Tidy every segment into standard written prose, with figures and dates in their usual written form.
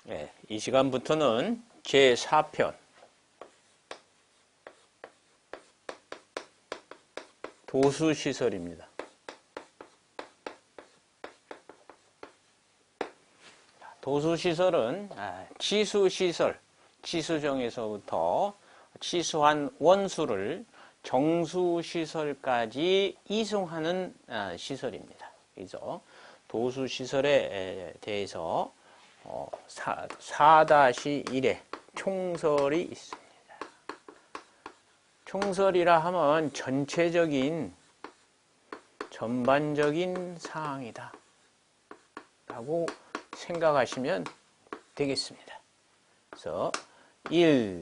네, 이 시간부터는 제4편 도수시설입니다. 도수시설은 치수시설, 치수정에서부터 치수한 원수를 정수시설까지 이송하는 시설입니다. 그래서 도수시설에 대해서 4-1에 총설이 있습니다. 총설이라 하면 전반적인 사항이다 라고 생각하시면 되겠습니다. 그래서 1.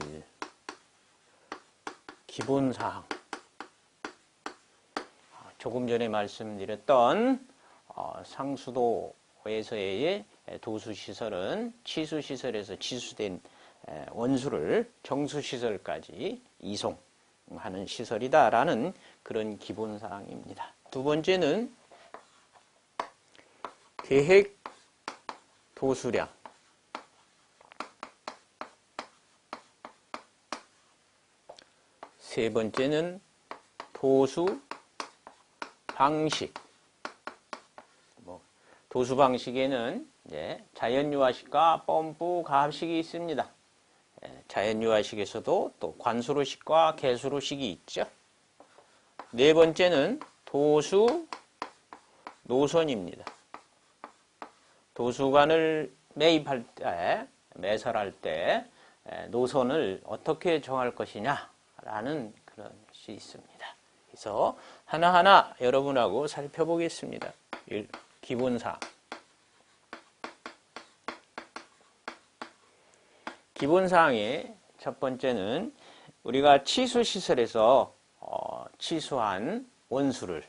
기본사항. 조금 전에 말씀드렸던 상수도에서의 도수시설은 치수시설에서 치수된 원수를 정수시설까지 이송하는 시설이다라는 그런 기본사항입니다. 두 번째는 계획 도수량. 세 번째는 도수 방식. 도수 방식에는 자연유화식과 펌프 가압식이 있습니다. 자연유화식에서도 또 관수로식과 개수로식이 있죠. 네 번째는 도수 노선입니다. 도수관을 매입할 때, 매설할 때 노선을 어떻게 정할 것이냐라는 그런 것이 있습니다. 그래서 하나하나 여러분하고 살펴보겠습니다. 기본사항. 기본사항의 첫 번째는 우리가 치수시설에서 치수한 원수를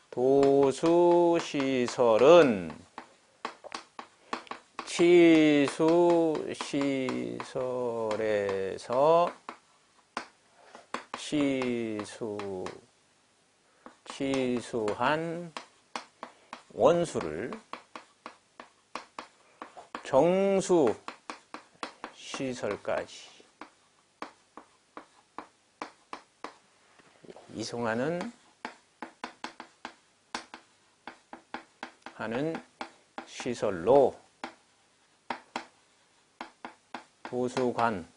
도수시설은 치수시설에서 치수한 원수를 정수시설까지 이송하는 시설로 도수관,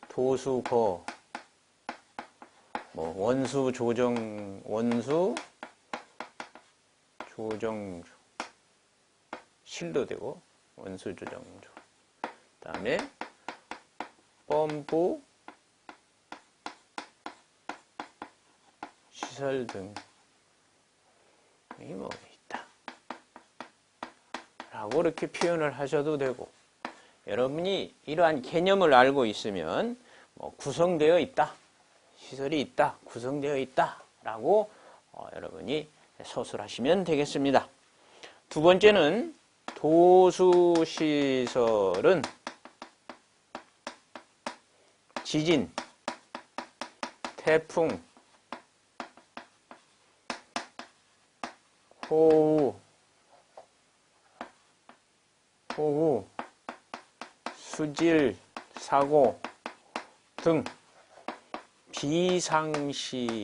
도수거, 원수 조정조, 실도 되고 원수 조정조. 그다음에 펌프 시설 등이 있다 라고 이렇게 표현을 하셔도 되고, 여러분이 이러한 개념을 알고 있으면 구성되어 있다, 시설이 있다, 구성되어 있다 라고 여러분이 서술하시면 되겠습니다. 두 번째는 도수시설은 지진, 태풍, 호우, 수질, 사고 등 비상시에도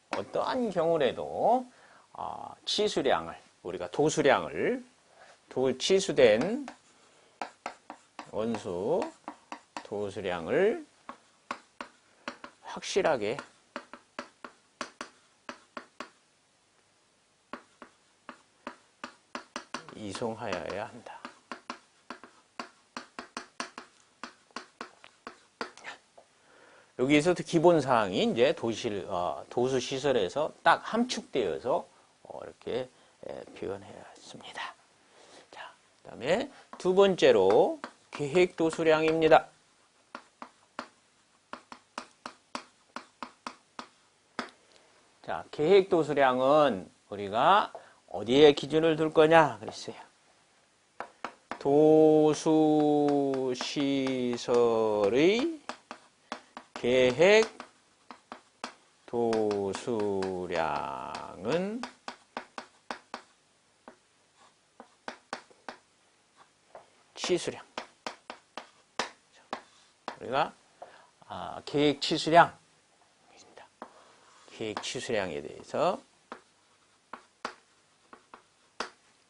어떠한 경우라도 치수량을, 우리가 도수량을, 치수된 원수 도수량을 확실하게 이송하여야 한다. 여기에서도 기본사항이 이제 도수시설에서 딱 함축되어서 이렇게 표현했습니다. 자, 그 다음에 두 번째로 계획도수량입니다. 자, 계획도수량은 우리가 어디에 기준을 둘 거냐 그랬어요. 도수시설의 계획 도수량은 치수량. 우리가 계획 치수량, 계획 치수량에 대해서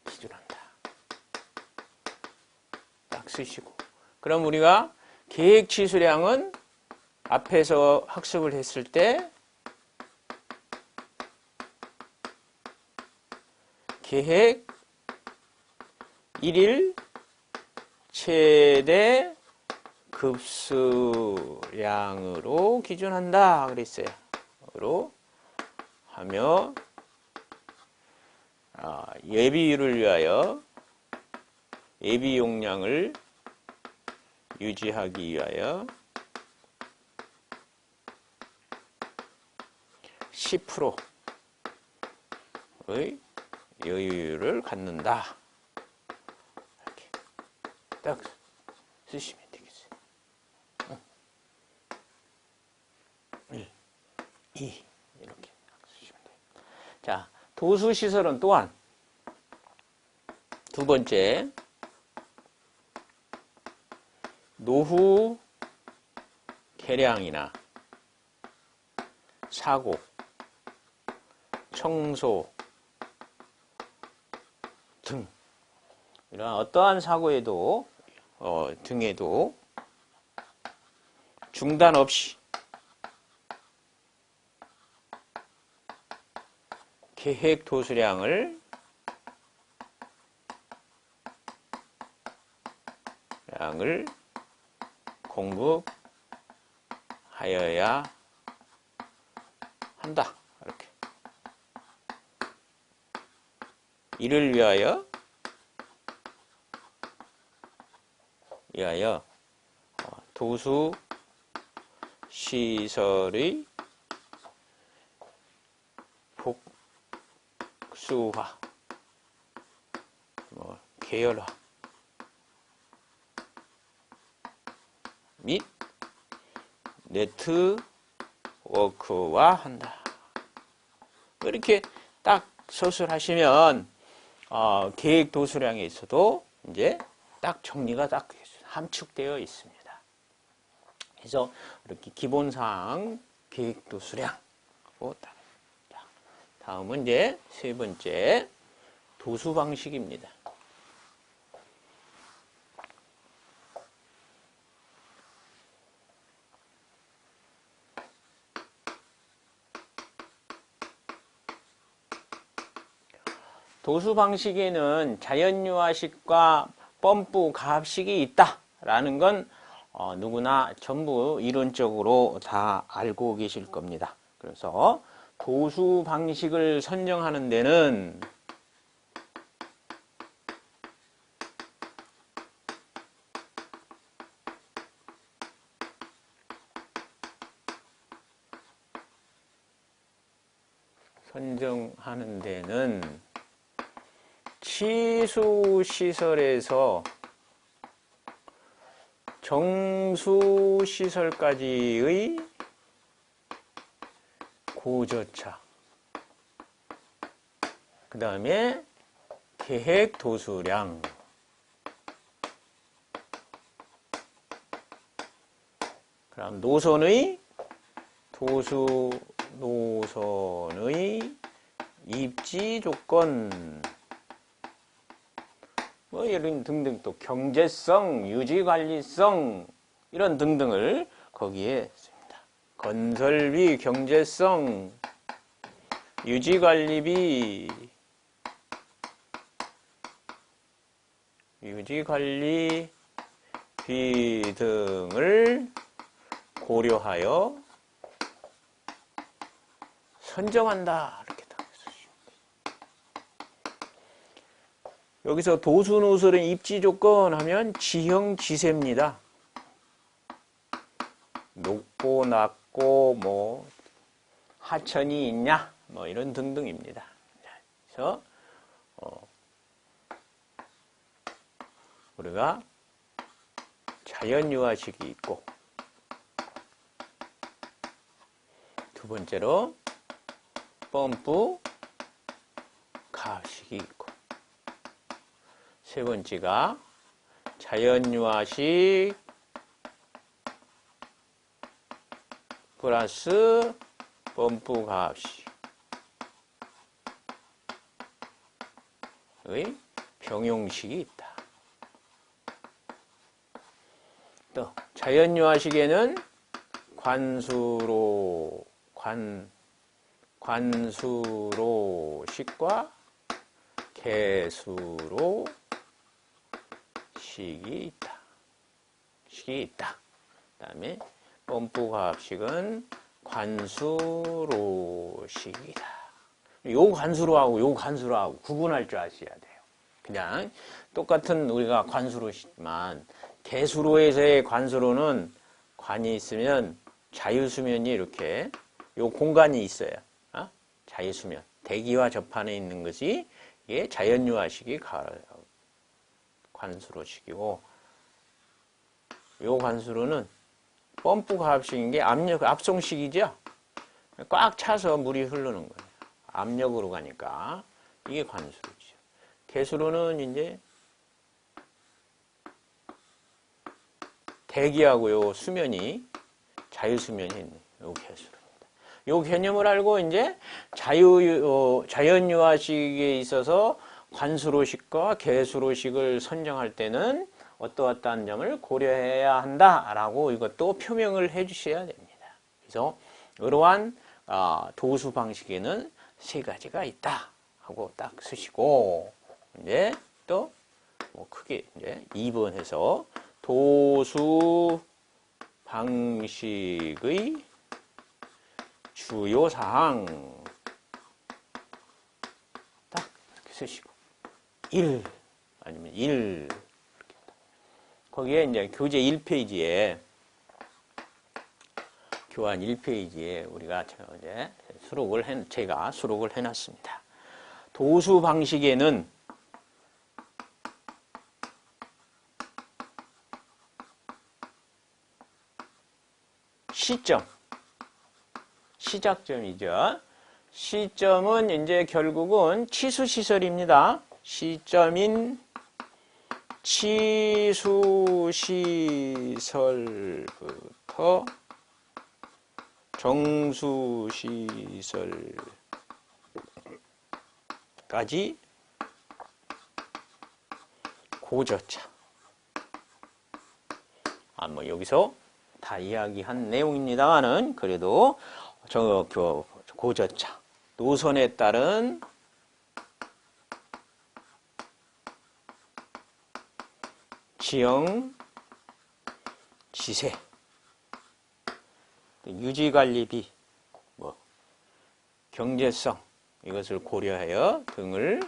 기준한다. 딱 쓰시고. 그럼 우리가 계획 치수량은 앞에서 학습을 했을 때 계획 1일 최대 급수량으로 기준한다 그랬어요. 로 하며 예비율을 위하여 예비 용량을 유지하기 위하여 10%의 여유를 갖는다. 이렇게 딱 쓰시면 되겠어요. 1, 2 이렇게 쓰시면 돼요. 자, 도수시설은 또한 두 번째, 노후 개량이나 사고, 청소 등 이러한 어떠한 사고에도 등에도 중단 없이 계획 도수량을 공급하여야 한다. 이렇게. 이를 위하여 도수 시설의 복수화, 계열화 및 네트워크화 한다. 이렇게 딱 서술하시면 계획 도수량에 있어도 이제 딱 정리가 딱 함축되어 있습니다. 그래서 이렇게 기본사항 계획 도수량. 다음은 이제 세 번째 도수 방식입니다. 도수 방식에는 자연유화식과 펌프 가압식이 있다라는 건 누구나 전부 이론적으로 다 알고 계실 겁니다. 그래서 도수 방식을 선정하는 데는 치수시설에서 정수시설까지의 고저차, 그 다음에 계획 도수량, 그다음 노선의 입지 조건, 이런 등등, 또 경제성, 유지관리성 이런 등등을 거기에 씁니다. 건설비, 경제성, 유지관리비 등을 고려하여 선정한다. 이렇게 딱 쓰시면 돼요. 여기서 도수노설의 입지 조건 하면 지형 지세입니다. 높고 낮고 하천이 있냐 이런 등등입니다. 그래서 우리가 자연유화식이 있고, 두 번째로 펌프 가압식이 있고, 세 번째가 자연유화식 플러스 펌프가압식의 병용식이 있다. 또 자연유화식에는 관수로식과 개수로 식이 있다. 그 다음에 펌프과합식은 관수로식이다. 요 관수로하고 요 관수로하고 구분할 줄 아셔야 돼요. 그냥 똑같은 우리가 관수로지만 개수로에서의 관수로는 관이 있으면 자유수면이 이렇게 요 공간이 있어요. 자유수면. 대기와 접한에 있는 것이 이게 자연유화식이 관수로식이고 요 관수로는 펌프 가압식인 게 압송식이죠. 꽉 차서 물이 흐르는 거예요. 압력으로 가니까 이게 관수로죠. 개수로는 이제 대기하고 요 수면이 자유수면이 있는 요 개수로입니다. 요 개념을 알고 이제 자연유화식에 있어서 관수로식과 개수로식을 선정할 때는 어떠한 점을 고려해야 한다라고 이것도 표명을 해주셔야 됩니다. 그래서 이러한 도수 방식에는 세 가지가 있다 하고 딱 쓰시고 이제 또 뭐 크게 이제 2번 해서 도수 방식의 주요 사항 딱 이렇게 쓰시고 1 아니면 1 거기에 이제 교재 1페이지에 교환 1페이지에 우리가 이제 제가 수록을 해놨습니다. 도수 방식에는 시점, 시작점이죠. 시점은 이제 결국은 치수시설입니다. 시점인 치수시설부터 정수시설까지 고저차. 뭐 여기서 다 이야기한 내용입니다만은 그래도 고저차 노선에 따른 지형 지세 유지관리비 뭐 경제성 이것을 고려하여 등을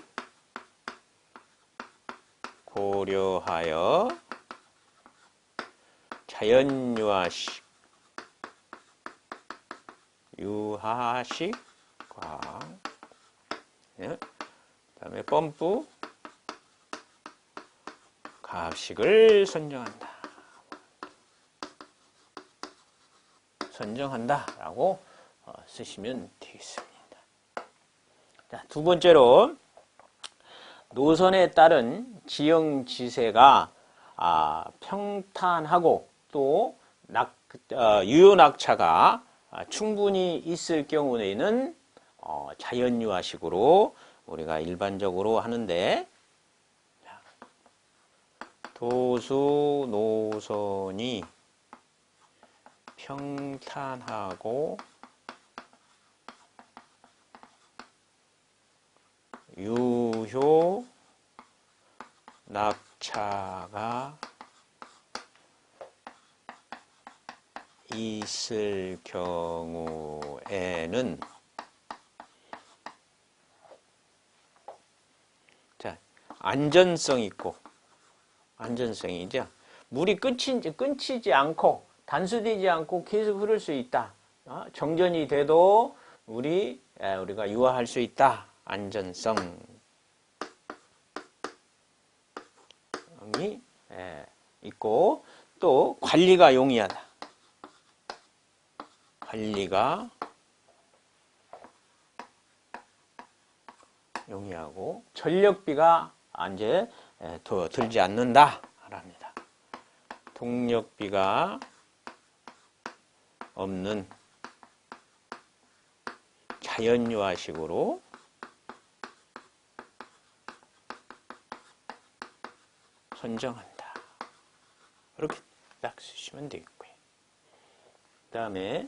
고려하여 자연유화식 유화식과 그다음에 펌프 가압식을 선정한다라고 쓰시면 되겠습니다. 자, 두 번째로 노선에 따른 지형 지세가 평탄하고 또 유효 낙차가 충분히 있을 경우에는 자연유화식으로 우리가 일반적으로 하는데 도수 노선이 평탄하고 유효 낙차가 있을 경우에는 자, 안전성이 있고 안전성이죠. 물이 끊치지 않고 단수되지 않고 계속 흐를 수 있다. 정전이 돼도 우리가 유화할 수 있다. 안전성이 있고 또 관리가 용이하다. 관리가 용이하고 전력비가 이제 더 들지 않는다. 말합니다. 동력비가 없는 자연유화식으로 선정한다. 이렇게 딱 쓰시면 되겠고요. 그 다음에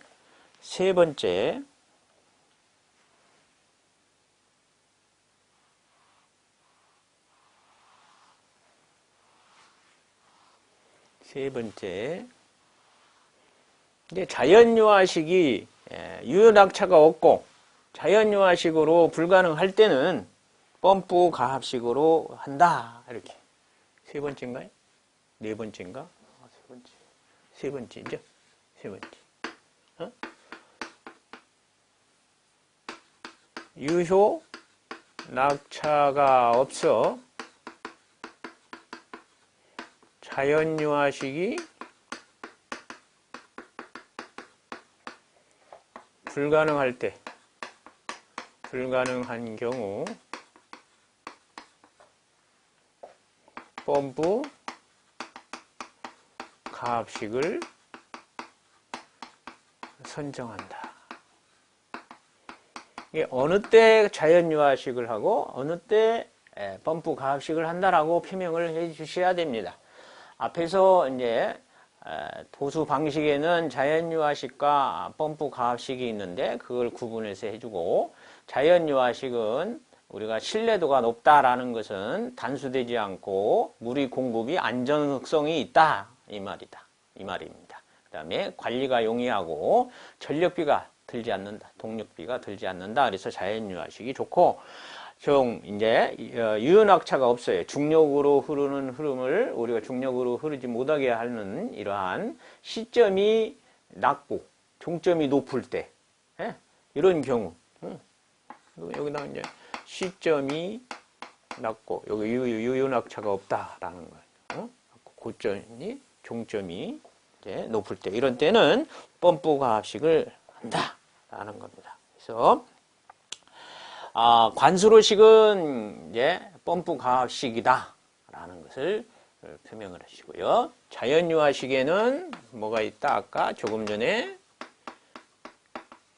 세 번째, 이제 자연유화식이 유효낙차가 없고 자연유화식으로 불가능할 때는 펌프 가압식으로 한다. 이렇게. 세 번째인가요? 네 번째인가? 세 번째죠? 세 번째. 유효 낙차가 없어 자연유화식이 불가능할 때, 불가능한 경우 펌프 가압식을 선정한다. 이게 어느 때 자연유화식을 하고 어느 때 펌프 가압식을 한다라고 표명을 해 주셔야 됩니다. 앞에서 이제 도수 방식에는 자연유화식과 펌프 가압식이 있는데 그걸 구분해서 해주고, 자연유화식은 우리가 신뢰도가 높다라는 것은 단수되지 않고 물의 공급이 안정성이 있다 이 말입니다. 그 다음에 관리가 용이하고 전력비가 들지 않는다, 동력비가 들지 않는다. 그래서 자연유화식이 좋고, 좀 이제 유효낙차가 없어요. 중력으로 흐르는 흐름을 우리가 중력으로 흐르지 못하게 하는 이러한 시점이 낮고 종점이 높을 때, 이런 경우, 여기다 이제 시점이 낮고 여기 유효낙차가 없다라는 거예요. 고점이 종점이 이제 높을 때, 이런 때는 펌프 가압식을 한다라는 겁니다. 그래서 관수로식은 이제 펌프 가압식이다라는 것을 표명을 하시고요. 자연유화식에는 뭐가 있다? 아까 조금 전에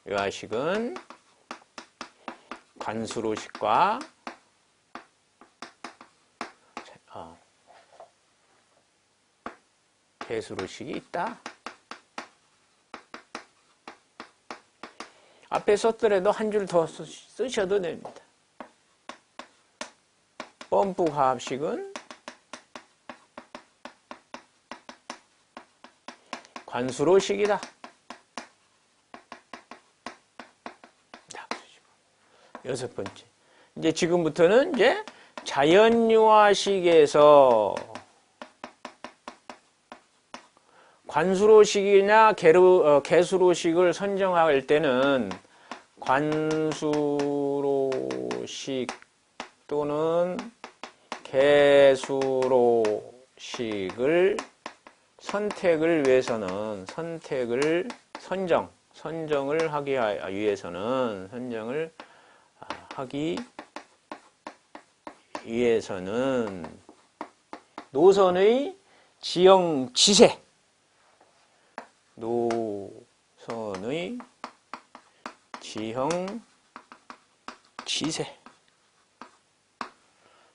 유화식은 관수로식과 개수로식이 있다. 앞에 썼더라도 한 줄 더 쓰셔도 됩니다. 펌프 가압식은 관수로식이다. 여섯 번째. 이제 지금부터는 이제 자연유화식에서 관수로식이나 개수로식을 선정할 때는 관수로식 또는 개수로식을 선정을 하기 위해서는 노선의 지형 지세,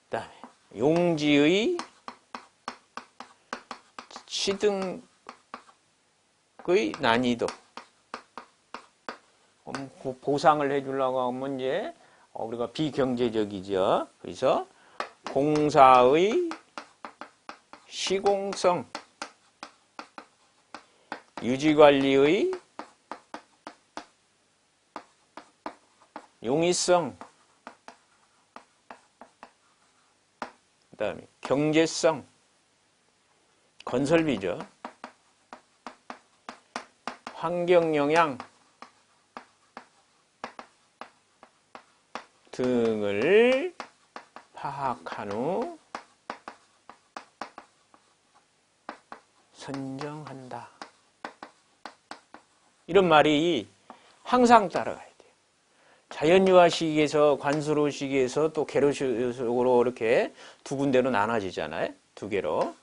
그다음에 용지의 취등의 난이도, 보상을 해주려고 하면 이제 우리가 비경제적이죠. 그래서 공사의 시공성, 유지관리의 용이성, 그 다음에 경제성, 건설비죠. 환경영향 등을 파악한 후 선정한다. 이런 말이 항상 따라가야 돼요. 자연유화식에서 관수로식에서 또 개로식으로 이렇게 두 군데로 나눠지잖아요. 두 개로.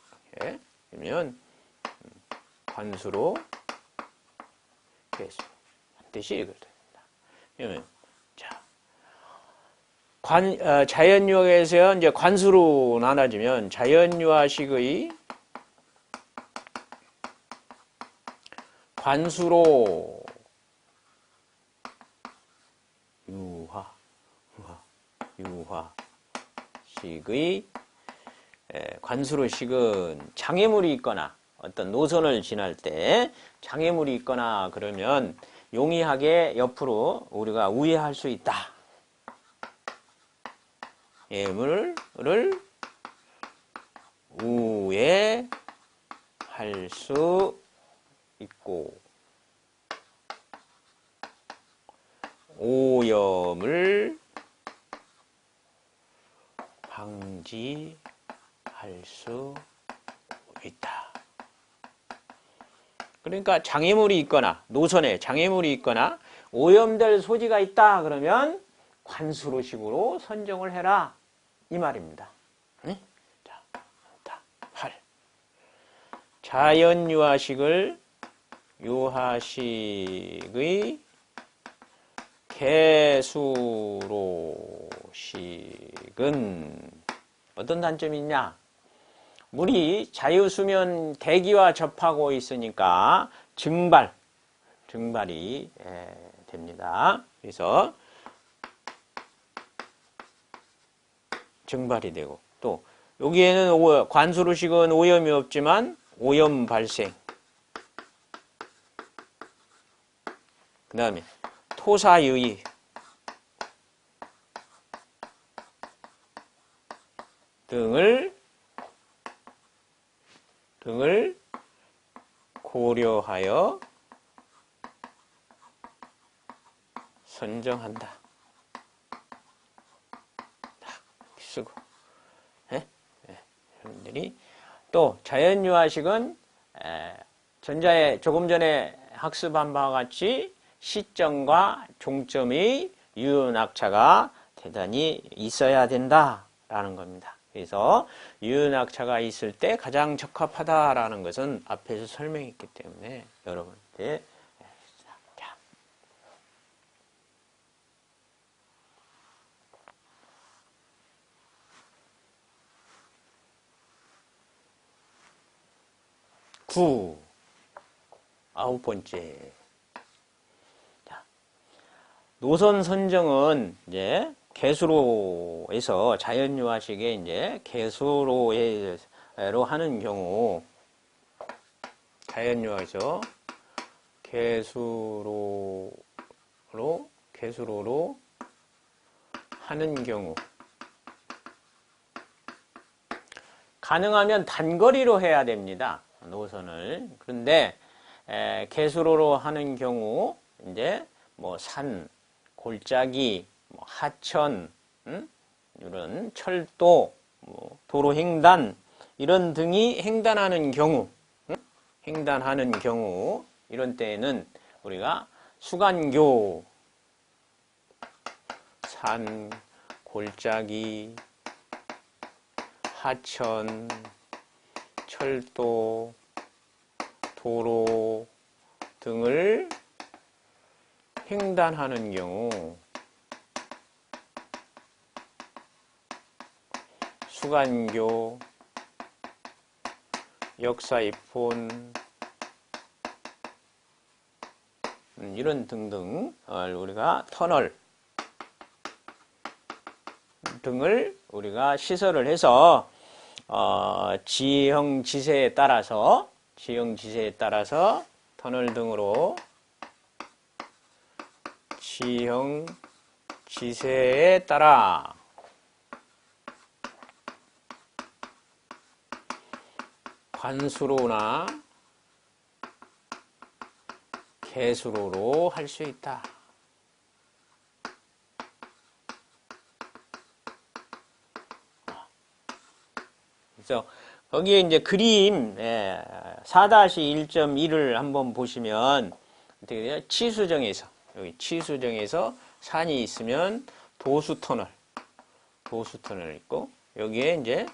예? 그러면 관수로 계수 반드시 읽어야 됩니다. 그러면 자 자연유학에서 이제 관수로 나눠지면 자연유화식의 관수로 유화식의 관수로식은 장애물이 있거나 어떤 노선을 지날 때 장애물이 있거나 그러면 용이하게 옆으로 우리가 우회할 수 있다. 예물을 우회할 수 있고 오염을 방지할 수 있다. 그러니까 장애물이 있거나 노선에 장애물이 있거나 오염될 소지가 있다 그러면 관수로식으로 선정을 해라 이 말입니다. 네? 자, 8. 자연유화식을 유화식의 개수로식은 어떤 단점이 있냐? 물이 자유수면 대기와 접하고 있으니까 증발이 됩니다. 그래서 증발이 되고 또 여기에는 관수로식은 오염이 없지만 오염 발생 그 다음에 토사유의 등을 고려하여 선정한다. 딱 쓰고 여러분들이 또 자연유화식은 조금 전에 학습한 바와 같이 시점과 종점의 유효낙차가 대단히 있어야 된다라는 겁니다. 그래서 유효낙차가 있을 때 가장 적합하다라는 것은 앞에서 설명했기 때문에 여러분한테 자. 아홉 번째. 노선 선정은 이제 개수로에서 자연유화식에 이제 개수로 하는 경우 자연유화에서 개수로로 하는 경우 가능하면 단거리로 해야 됩니다. 노선을. 그런데 개수로로 하는 경우 이제 뭐 산, 골짜기, 뭐 하천, 이런 철도, 뭐 도로 횡단 이런 등이 횡단하는 경우, 이런 때에는 우리가 수간교, 산, 골짜기, 하천, 철도, 도로 등을 횡단하는 경우 수간교, 역사입본 이런 등등 우리가 터널 등을 우리가 시설을 해서 지형 지세에 따라서 터널 등으로 지형 지세에 따라 관수로나 개수로로 할 수 있다. 그래서 거기에 이제 그림 4-1.1을 한번 보시면 어떻게 돼요? 치수정에서 여기 치수정에서 산이 있으면 도수터널 있고 여기에 이제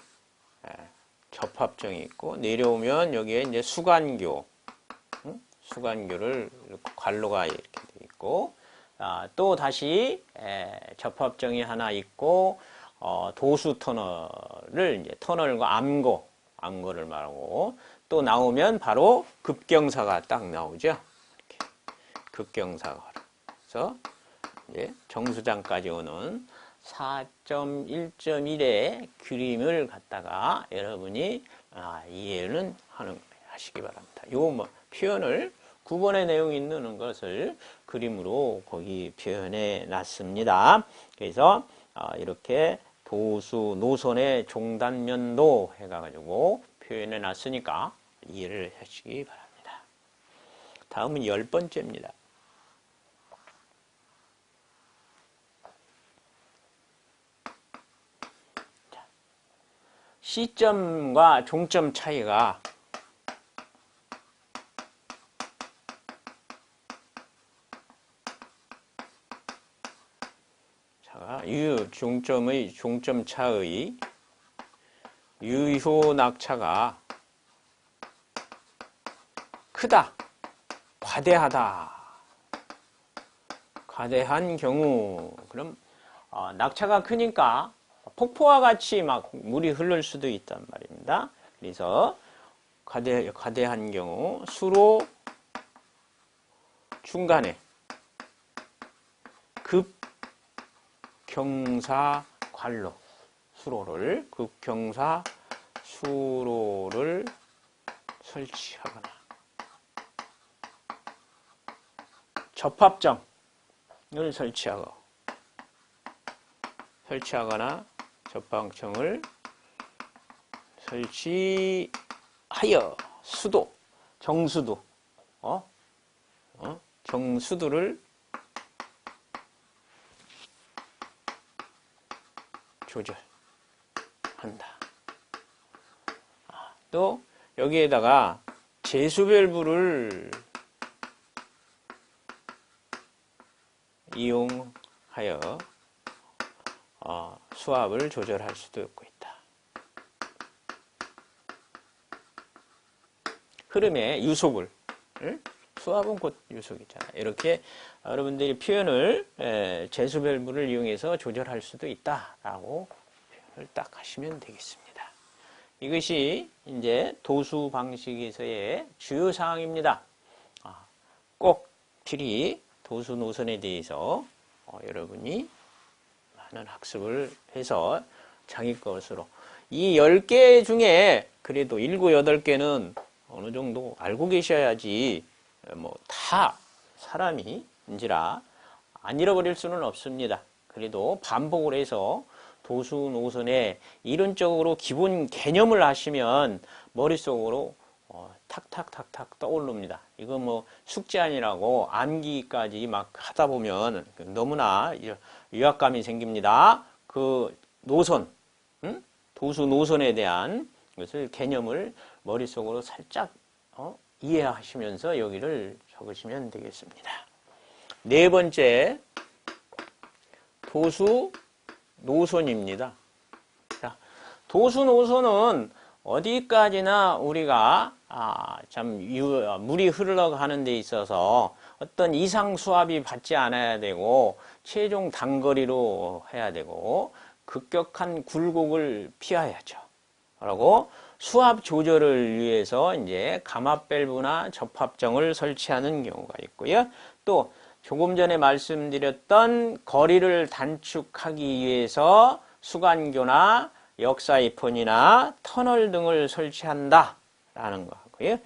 접합정이 있고, 내려오면 여기에 이제 수간교, 수간교를 관로가 이렇게 돼 있고, 또 다시 접합정이 하나 있고, 도수 터널을 이제 터널과 암고를 말하고, 또 나오면 바로 급경사가 딱 나오죠. 이렇게 급경사가. 그래서 이제 정수장까지 오는 4.1.1의 그림을 갖다가 여러분이 이해는 하시기 바랍니다. 요 표현을 9번의 내용이 있는 것을 그림으로 거기 표현해 놨습니다. 그래서 이렇게 도수 노선의 종단면도 해가지고 표현해 놨으니까 이해를 하시기 바랍니다. 다음은 10번째입니다. 시점과 종점 차이가 종점의 종점 차의 유효 낙차가 크다, 과대한 경우, 그럼 낙차가 크니까 폭포와 같이 막 물이 흐를 수도 있단 말입니다. 그래서 과대한 경우 수로 중간에 급경사 관로 급경사 수로를 설치하거나 접합정을 설치하거나 접합정을 설치하여 정수도를 조절한다. 또 여기에다가 제수밸브를 이용하여 수압을 조절할 수도 있고 있다. 흐름의 유속을, 수압은 곧 유속이잖아요. 이렇게 여러분들이 표현을 제수밸브를 이용해서 조절할 수도 있다라고 표현을 딱 하시면 되겠습니다. 이것이 이제 도수 방식에서의 주요 사항입니다. 꼭 필히 도수 노선에 대해서 여러분이 많은 학습을 해서 자기 것으로 이 10개 중에 그래도 7, 8개는 어느 정도 알고 계셔야지 다 사람이인지라 안 잃어버릴 수는 없습니다. 그래도 반복을 해서 도수 노선에 이론적으로 기본 개념을 하시면 머릿속으로 탁탁탁탁 떠오릅니다. 이거 숙제 아니라고 암기까지 막 하다 보면 너무나 위압감이 생깁니다. 그 노선, 도수 노선에 대한 것을 개념을 머릿속으로 살짝 이해하시면서 여기를 적으시면 되겠습니다. 네 번째, 도수 노선입니다. 자, 도수 노선은 어디까지나 우리가 물이 흘러가는 데 있어서 어떤 이상 수압이 받지 않아야 되고 최종 단거리로 해야 되고 급격한 굴곡을 피해야죠. 그리고 수압 조절을 위해서 이제 감압밸브나 접합정을 설치하는 경우가 있고요. 또 조금 전에 말씀드렸던 거리를 단축하기 위해서 수간교나 역사이폰이나 터널 등을 설치한다라는 거고요.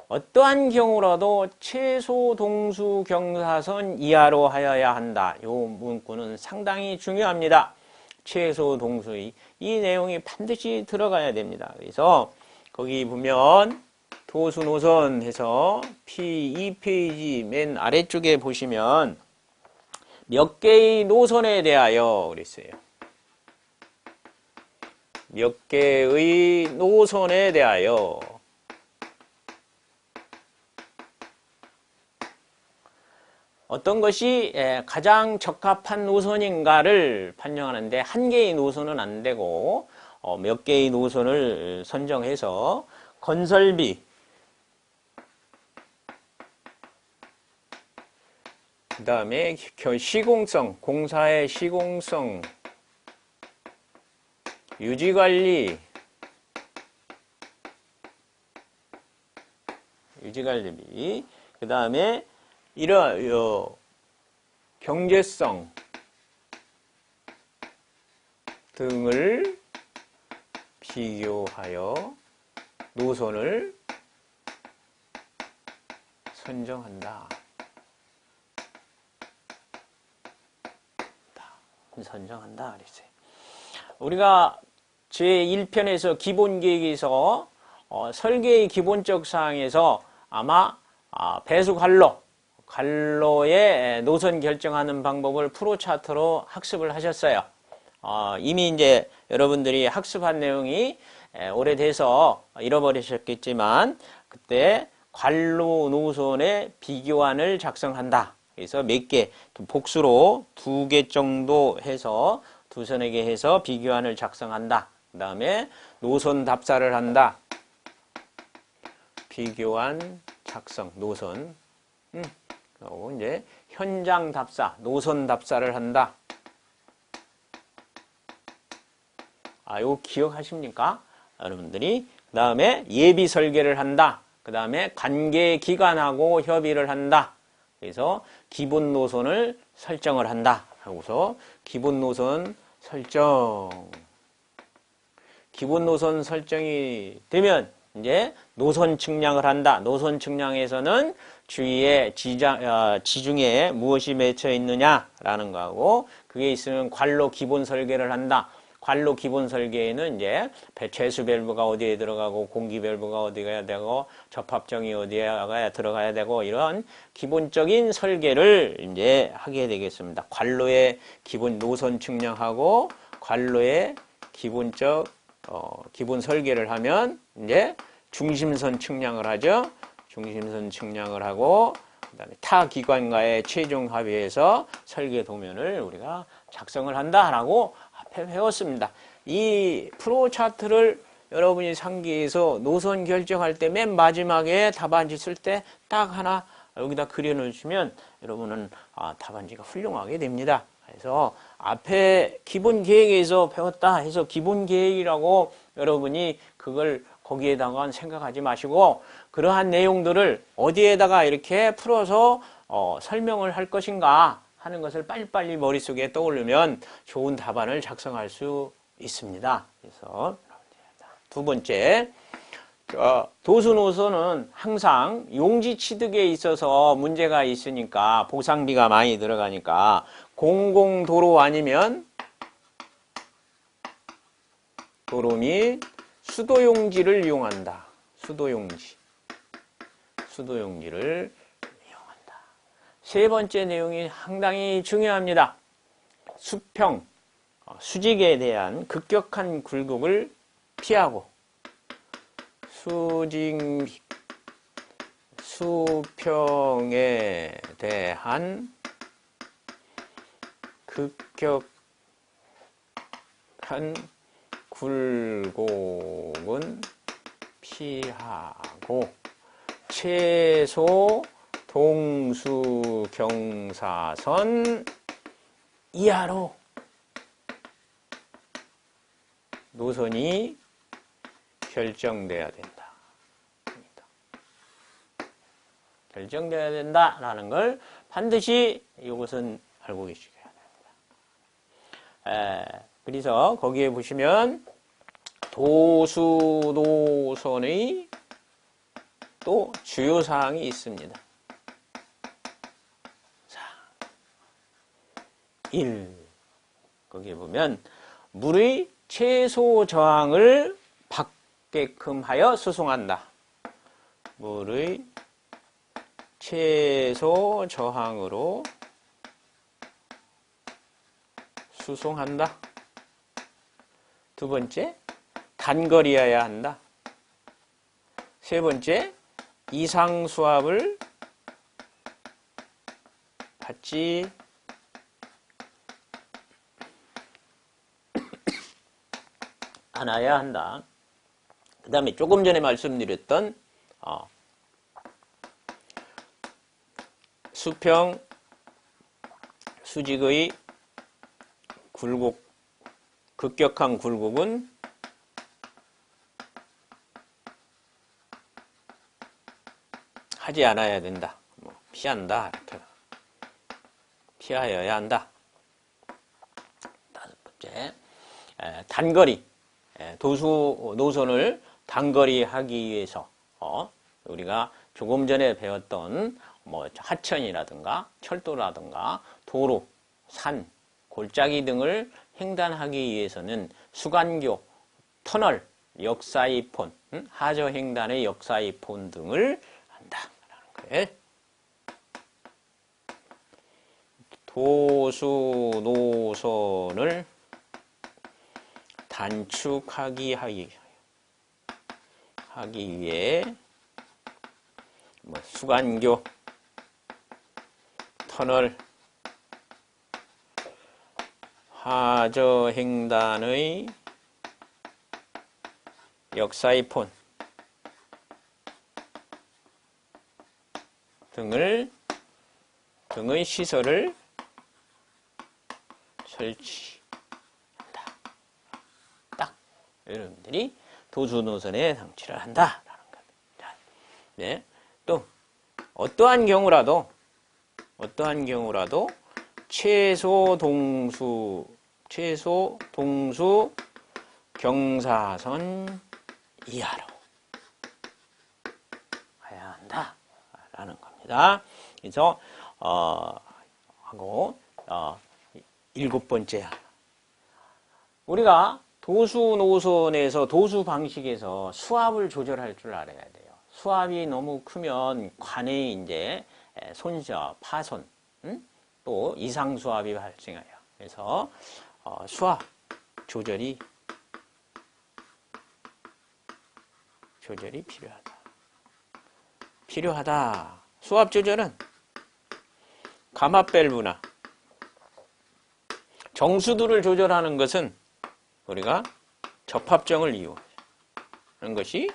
어떠한 경우라도 최소 동수 경사선 이하로 하여야 한다. 이 문구는 상당히 중요합니다. 최소 동수의 이 내용이 반드시 들어가야 됩니다. 그래서 거기 보면 도수 노선 해서 P2페이지 맨 아래쪽에 보시면 몇 개의 노선에 대하여 그랬어요. 몇 개의 노선에 대하여 어떤 것이 가장 적합한 노선인가를 판정하는데 한 개의 노선은 안 되고 몇 개의 노선을 선정해서 건설비, 그 다음에 시공성, 공사의 시공성, 유지관리, 유지관리비, 그 다음에 경제성 등을 비교하여 노선을 선정한다. 선정한다 그랬어요. 우리가 제1편에서 기본계획에서 설계의 기본적 사항에서 아마 관로의 노선 결정하는 방법을 프로차트로 학습을 하셨어요. 이미 이제 여러분들이 학습한 내용이 오래돼서 잃어버리셨겠지만 그때 관로 노선의 비교안을 작성한다. 그래서 몇 개, 복수로 2개 정도 해서 두서너 개 해서 비교안을 작성한다. 그 다음에 노선 답사를 한다. 비교안 작성, 노선. 그리고 이제 현장 답사, 노선 답사를 한다. 이거 기억하십니까? 여러분들이. 그 다음에 예비 설계를 한다. 그 다음에 관계 기관하고 협의를 한다. 그래서 기본 노선을 설정을 한다. 하고서 기본 노선 설정. 기본 노선 설정이 되면 이제 노선 측량을 한다. 노선 측량에서는 주위에 지중해에 무엇이 맺혀 있느냐라는 거하고 그게 있으면 관로 기본 설계를 한다. 관로 기본 설계에는 이제 배채수 밸브가 어디에 들어가고 공기 밸브가 어디에 가야 되고 접합정이 어디에 들어가야 되고 이런 기본적인 설계를 이제 하게 되겠습니다. 관로의 기본 노선 측량하고 관로의 기본적 기본 설계를 하면 이제 중심선 측량을 하죠. 중심선 측량을 하고 그다음에 타 기관과의 최종 합의해서 설계 도면을 우리가 작성을 한다라고 앞에 배웠습니다. 이 프로 차트를 여러분이 상기해서 노선 결정할 때 맨 마지막에 답안지 쓸 때 딱 하나 여기다 그려놓으시면 여러분은 답안지가 훌륭하게 됩니다. 그래서 앞에 기본 계획에서 배웠다 해서 기본 계획이라고 여러분이 그걸 거기에다가 생각하지 마시고 그러한 내용들을 어디에다가 이렇게 풀어서 설명을 할 것인가 하는 것을 빨리빨리 머릿속에 떠오르면 좋은 답안을 작성할 수 있습니다. 그래서 두 번째, 도수노선은 항상 용지 취득에 있어서 문제가 있으니까 보상비가 많이 들어가니까 공공도로 아니면 도로 및 수도용지를 이용한다. 수도용지를 이용한다. 세 번째 내용이 상당히 중요합니다. 수평, 수직에 대한 급격한 굴곡을 피하고 수평에 대한 급격한 굴곡은 피하고 최소 동수 경사선 이하로 노선이 결정돼야 된다. 결정돼야 된다라는 걸 반드시 이것은 알고 계시셔야 됩니다. 그래서 거기에 보시면 도수노선의 또 주요 사항이 있습니다. 자, 1. 거기에 보면 물의 최소 저항을 받게끔 하여 수송한다. 물의 최소 저항으로 수송한다. 두 번째, 단거리여야 한다. 세 번째, 이상 수압을 받지 않아야 한다. 그 다음에 조금 전에 말씀드렸던 수평, 수직의 굴곡, 급격한 굴곡은 하지 않아야 된다. 피한다. 이렇게. 피하여야 한다. 다섯 번째, 단거리. 도수 노선을 단거리 하기 위해서 우리가 조금 전에 배웠던 하천이라든가 철도라든가 도로, 산, 골짜기 등을 횡단하기 위해서는 수간교, 터널, 역사이폰, 하저횡단의 역사이폰 등을 한다라는 거예요. 도수 노선을 단축하기 위해 수간교, 터널, 하저횡단의 역사이폰 등의 시설을 설치한다. 딱 여러분들이 도수노선에 장치를 한다라는 겁니다. 네. 또 어떠한 경우라도 최소 동수 경사선 이하로 가야 한다라는 겁니다. 그래서 일곱 번째, 우리가 도수 노선에서 도수 방식에서 수압을 조절할 줄 알아야 돼요. 수압이 너무 크면 관에 이제 손실, 파손, 또 이상 수압이 발생해요. 그래서 수압 조절이 필요하다. 수압 조절은 가마 밸브나 정수도를 조절하는 것은 우리가 접합정을 이용하는 것이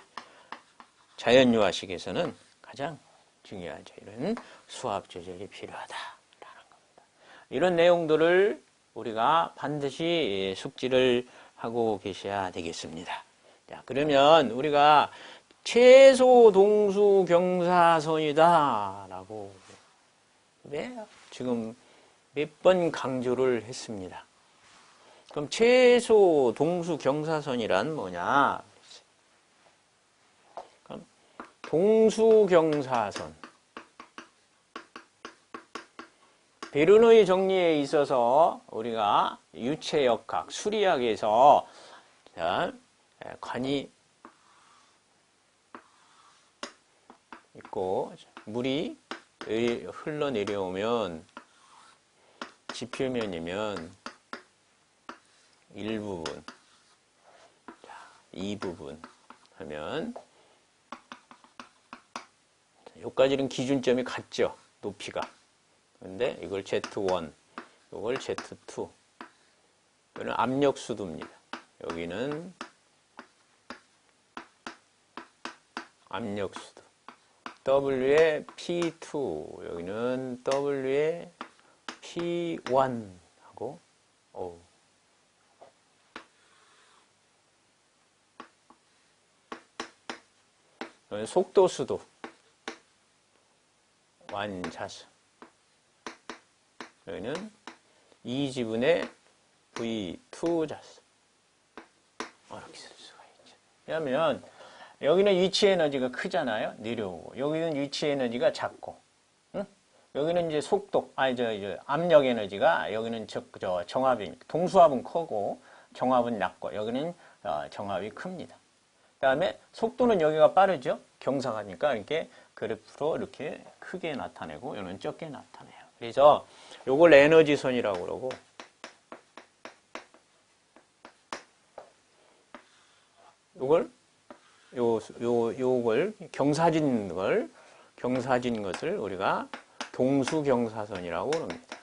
자연유화식에서는 가장 중요하죠. 이런 수압 조절이 필요하다라는 겁니다. 이런 내용들을 우리가 반드시 숙지를 하고 계셔야 되겠습니다. 자, 그러면 우리가 최소 동수 경사선이다라고 지금 몇 번 강조를 했습니다. 그럼 최소 동수 경사선이란 뭐냐? 그럼 동수 경사선. 베르누이 정리에 있어서 우리가 유체역학, 수리학에서 관이 있고 물이 흘러내려오면 지표면이면 1부분, 2부분 하면 여기까지는 기준점이 같죠. 높이가. 근데 이걸 Z1, 이걸 Z2. 이거는 압력수도입니다. 여기는 압력수도. W의 P2, 여기는 W의 P1 하고, 속도수도, 완자수. 여기는 2지분의 V2 자수. 이렇게 쓸 수가 있죠. 왜냐하면, 여기는 위치 에너지가 크잖아요. 내려오고. 여기는 위치 에너지가 작고. 응? 여기는 이제 속도, 압력 에너지가 여기는 정압이, 동수압은 크고 정압은 낮고 여기는 정압이 큽니다. 그 다음에 속도는 여기가 빠르죠. 경사가니까 이렇게 그래프로 이렇게 크게 나타내고 여기는 적게 나타내요. 그래서 요걸 에너지선이라고 그러고 요걸 요걸 경사진 것을 우리가 동수경사선이라고 합니다.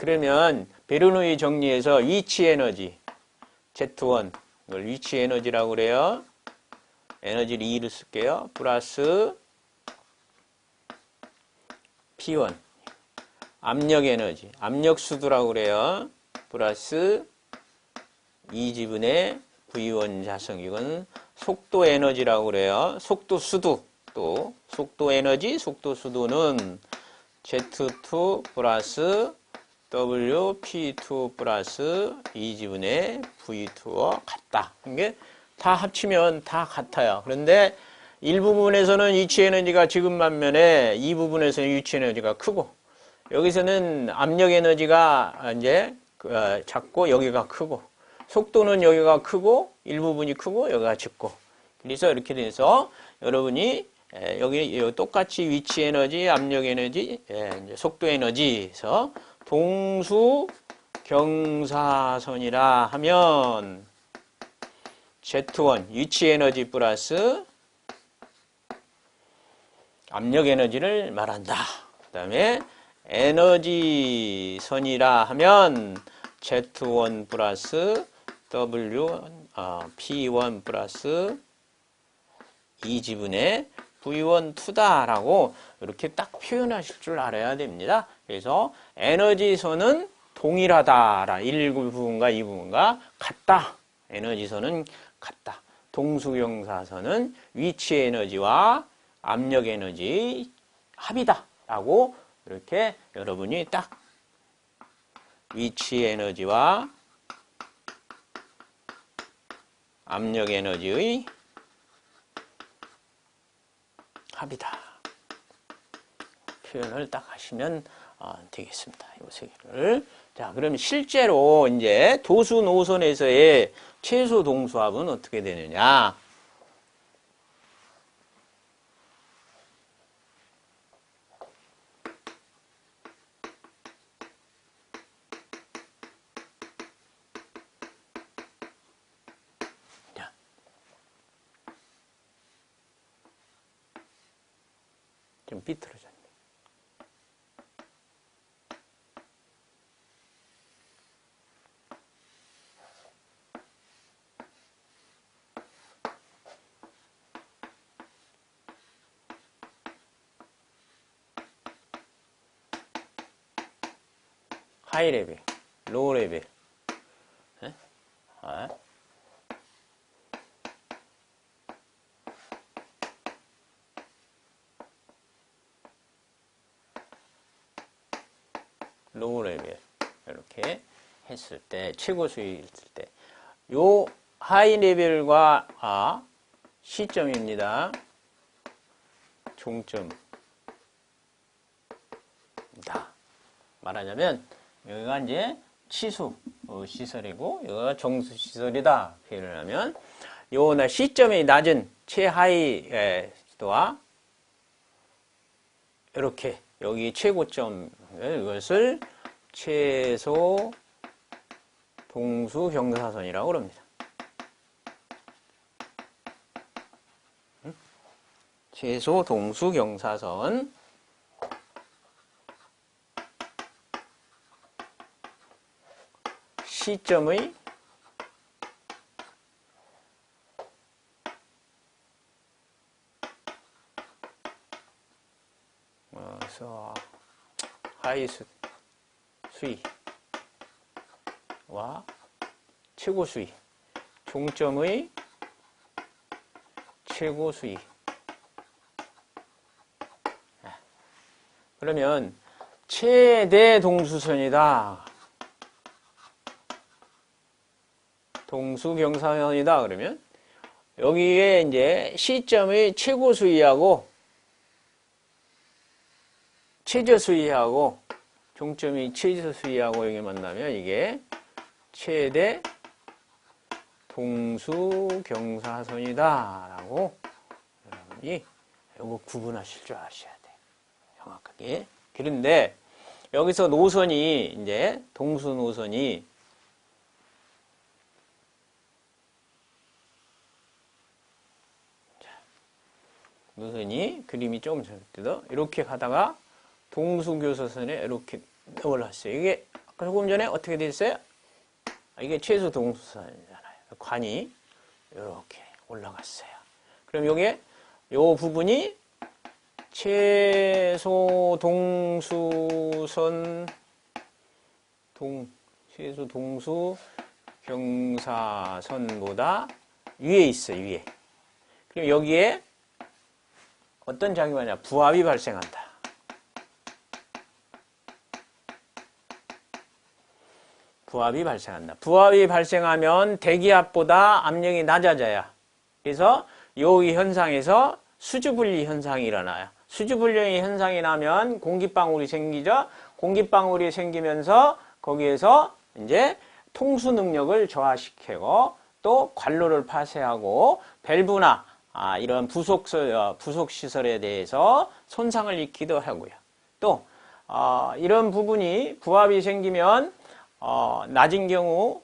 그러면 베르노이 정리해서 위치 에너지 Z1 이걸 위치 에너지라고 그래요. 에너지를 2를 쓸게요. 플러스 P1 압력 에너지 압력 수두라고 그래요. 플러스 2지분의 V1 자성 이건 속도 에너지라고 그래요. 속도 수두 또 속도 에너지 속도 수두는 Z2 플러스 WP2 플러스 2지분의 V2와 같다. 이게 다 합치면 다 같아요. 그런데 일부분에서는 위치 에너지가 지금 반면에 이 부분에서는 위치 에너지가 크고 여기서는 압력 에너지가 이제 작고 여기가 크고 속도는 여기가 크고 일부분이 크고 여기가 작고 그래서 이렇게 돼서 여러분이 여기 똑같이 위치 에너지, 압력 에너지, 이제 속도 에너지에서 동수 경사선이라 하면 Z1 위치 에너지 플러스 압력 에너지를 말한다. 그 다음에 에너지 선이라 하면 Z1 플러스 P1 플러스 2지분의 V1 2다라고 이렇게 딱 표현하실 줄 알아야 됩니다. 그래서 에너지선은 동일하다. 1 부분과 2 부분과 같다. 에너지선은 같다. 동수경사선은 위치 에너지와 압력 에너지 합이다. 라고 이렇게 여러분이 딱 위치 에너지와 압력 에너지의 합이다. 표현을 딱 하시면 되겠습니다. 이 세 개를. 자, 그럼 실제로 이제 도수 노선에서의 최소 동수합은 어떻게 되느냐? 좀 삐뚤어졌네. 하이 레벨, 로우 레벨. 네? 로우 레벨 이렇게 했을 때 최고 수위일 때 요 하이 레벨과 시점입니다. 종점이다. 말하자면 여기가 이제 치수 시설이고 여기가 정수 시설이다. 표현을 하면 요 시점이 낮은 최하위 도와 이렇게 여기 최고점 이것을 최소 동수 경사선이라고 그럽니다. 최소 동수 경사선 시점의 하이 수위와 최고 수위, 종점의 최고 수위. 그러면 최대 동수선이다. 동수경사선이다. 그러면 여기에 이제 시점의 최고 수위하고 최저 수위하고 종점이 최저 수위하고 여기 만나면 이게 최대 동수경사선이다 라고 여러분이 이거 구분하실 줄 아셔야 돼요. 정확하게. 그런데 여기서 노선이 이제 동수 노선이 그림이 조금 잘못돼도 이렇게 가다가 동수교사선에 이렇게 올랐어요. 이게 조금 전에 어떻게 돼 있어요? 이게 최소 동수선이잖아요. 관이 이렇게 올라갔어요. 그럼 요게 요 부분이 최소 동수선 최소 동수 경사선보다 위에 있어요. 위에. 그럼 여기에 어떤 작용이 하냐? 부압이 발생한다. 부압이 발생한다. 부압이 발생하면 대기압보다 압력이 낮아져야. 그래서 이 현상에서 수주분리 현상이 일어나요. 수주분리 현상이 나면 공기방울이 생기죠. 공기방울이 생기면서 거기에서 이제 통수 능력을 저하시키고 또 관로를 파쇄하고 밸브나 이런 부속 시설에 대해서 손상을 입기도 하고요. 또 이런 부분이 부압이 생기면 낮은 경우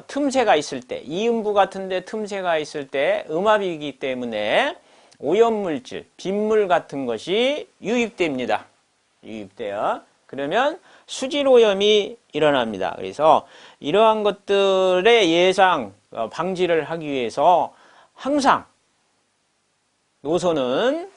틈새가 있을 때 이음부 같은데 틈새가 있을 때 음압이기 때문에 오염물질, 빗물 같은 것이 유입됩니다. 유입돼요. 그러면 수질오염이 일어납니다. 그래서 이러한 것들의 예상, 방지를 하기 위해서 항상 노선은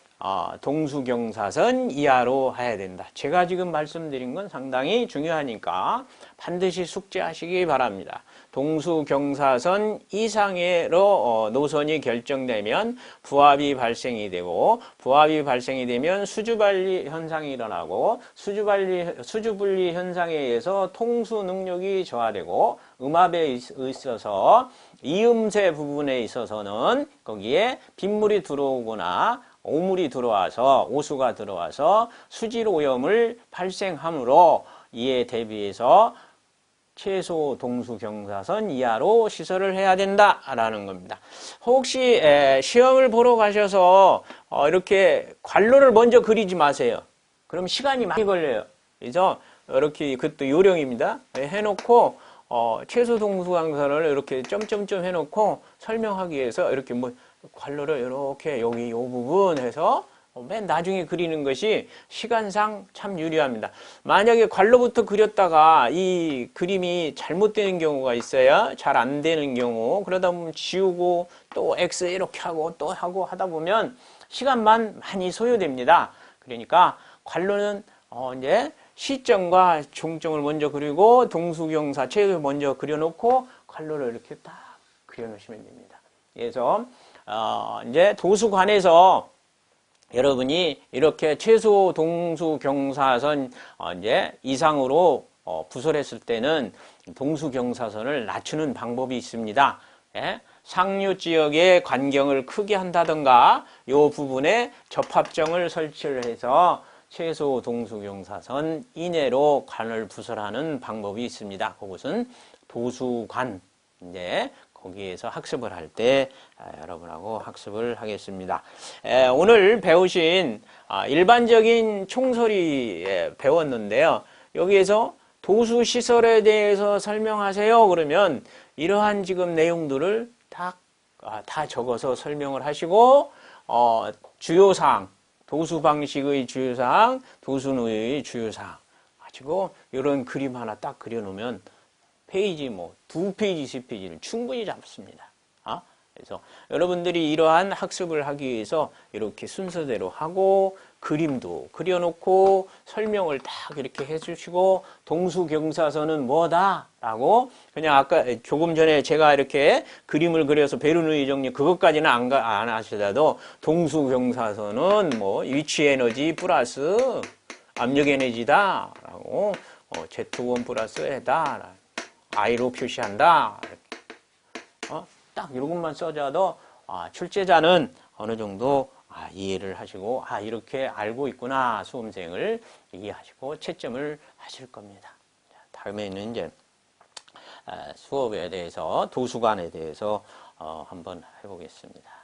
동수경사선 이하로 해야 된다. 제가 지금 말씀드린 건 상당히 중요하니까 반드시 숙지하시기 바랍니다. 동수경사선 이상으로 노선이 결정되면 부압이 발생이 되고 부압이 발생이 되면 수주분리 현상이 일어나고 수주분리 현상에 의해서 통수 능력이 저하되고 음압에 있어서 이음새 부분에 있어서는 거기에 빗물이 들어오거나 오물이 들어와서 오수가 들어와서 수질 오염을 발생하므로 이에 대비해서 최소 동수 경사선 이하로 시설을 해야 된다라는 겁니다. 혹시 시험을 보러 가셔서 이렇게 관로를 먼저 그리지 마세요. 그럼 시간이 많이 걸려요. 그래서 이렇게 그것도 요령입니다. 해놓고 최소 동수 경사선을 이렇게 점점점 해놓고 설명하기 위해서 이렇게 뭐 관로를 이렇게 여기 이 부분 해서 맨 나중에 그리는 것이 시간상 참 유리합니다. 만약에 관로부터 그렸다가 이 그림이 잘못되는 경우가 있어요. 잘 안 되는 경우. 그러다 보면 지우고 또 X 이렇게 하고 또 하고 하다 보면 시간만 많이 소요됩니다. 그러니까 관로는 이제 시점과 종점을 먼저 그리고 동수경사 최소 먼저 그려놓고 관로를 이렇게 딱 그려놓으시면 됩니다. 그래서 이제 도수관에서 여러분이 이렇게 최소 동수 경사선 이제 이상으로 부설했을 때는 동수 경사선을 낮추는 방법이 있습니다. 예? 상류 지역의 관경을 크게 한다든가 이 부분에 접합정을 설치를 해서 최소 동수 경사선 이내로 관을 부설하는 방법이 있습니다. 그것은 도수관 이제 거기에서 학습을 할 때 여러분하고 학습을 하겠습니다. 오늘 배우신 일반적인 총소리 배웠는데요. 여기에서 도수시설에 대해서 설명하세요. 그러면 이러한 지금 내용들을 다 적어서 설명을 하시고 주요사항, 도수방식의 주요사항, 도수의 주요사항 가지고 이런 그림 하나 딱 그려놓으면 페이지 뭐 2페이지, 3페이지를 충분히 잡습니다. 그래서 여러분들이 이러한 학습을 하기 위해서 이렇게 순서대로 하고 그림도 그려놓고 설명을 딱 이렇게 해주시고 동수경사선은 뭐다라고 그냥 아까 조금 전에 제가 이렇게 그림을 그려서 베르누이 정리 그것까지는 안 하시더라도 동수경사선은 뭐 위치에너지 플러스 압력에너지다라고 Z1 플러스 에다 I로 표시한다. 딱 이것만 써줘도 출제자는 어느 정도 이해를 하시고 이렇게 알고 있구나 수험생을 이해하시고 채점을 하실 겁니다. 다음에는 이제 수업에 대해서 도수관에 대해서 한번 해보겠습니다.